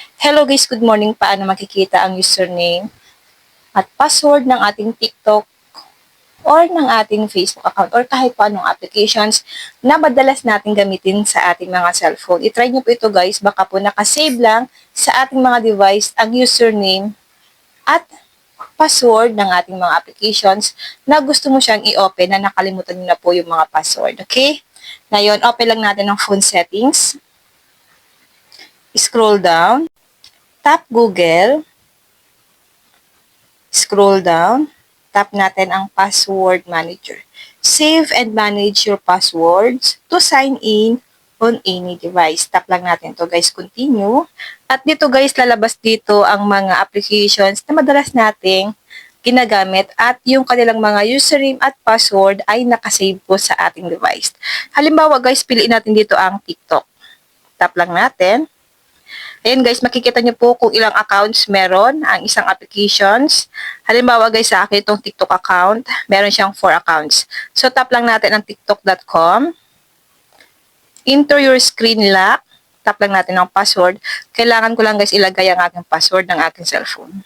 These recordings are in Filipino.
Hello guys, good morning. Paano makikita ang username at password ng ating TikTok or ng ating Facebook account or kahit pa anong applications na madalas natin gamitin sa ating mga cellphone. I-try nyo po ito guys, baka po nakasave lang sa ating mga device ang username at password ng ating mga applications na gusto mo siyang i-open na nakalimutan nyo na po yung mga password. Okay? Ngayon, open lang natin ang phone settings. Scroll down. Tap Google, scroll down, tap natin ang Password Manager. Save and manage your passwords to sign in on any device. Tap lang natin to guys, continue. At dito guys, lalabas dito ang mga applications na madalas nating ginagamit at yung kanilang mga username at password ay nakasave po sa ating device. Halimbawa guys, piliin natin dito ang TikTok. Tap lang natin. Ayan guys, makikita nyo po kung ilang accounts meron ang isang applications. Halimbawa guys, sa akin itong TikTok account, meron siyang 4 accounts. So tap lang natin ang tiktok.com. Enter your screen lock. Tap lang natin ang password. Kailangan ko lang guys ilagay ang aking password ng aking cellphone.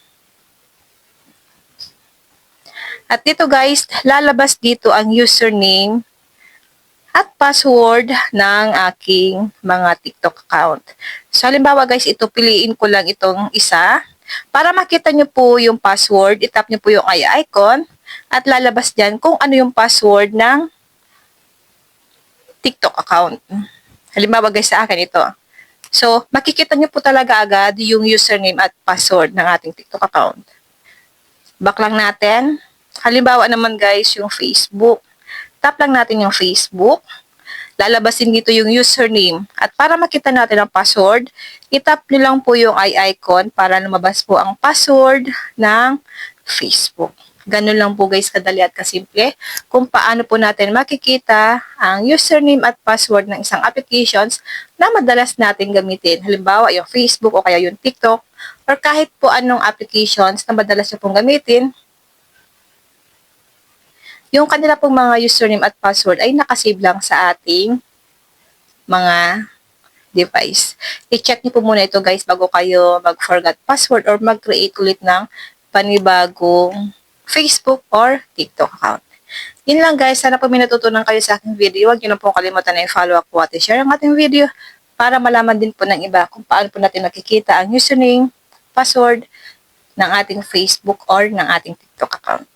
At dito guys, lalabas dito ang username at password ng aking mga TikTok account. So, halimbawa guys, ito piliin ko lang itong isa. Para makita nyo po yung password, itap nyo po yung icon at lalabas dyan kung ano yung password ng TikTok account. Halimbawa guys, sa akin ito. So, makikita nyo po talaga agad yung username at password ng ating TikTok account. Back lang natin. Halimbawa naman guys, yung Facebook. Tap lang natin yung Facebook. Lalabasin dito yung username. At para makita natin ang password, itap nyo lang po yung icon para lumabas po ang password ng Facebook. Ganun lang po guys kadali at kasimple kung paano po natin makikita ang username at password ng isang applications na madalas natin gamitin. Halimbawa yung Facebook o kaya yung TikTok or kahit po anong applications na madalas nyo pong gamitin, yung kanila pong mga username at password ay nakasave lang sa ating mga device. I-check niyo po muna ito guys bago kayo mag-forgot password or mag-create ulit ng panibagong Facebook or TikTok account. Yun lang guys. Sana po may natutunan kayo sa aking video. Huwag niyo na po kalimutan na i-follow ako at i-share ang ating video para malaman din po ng iba kung paano po natin makikita ang username, password ng ating Facebook or ng ating TikTok account.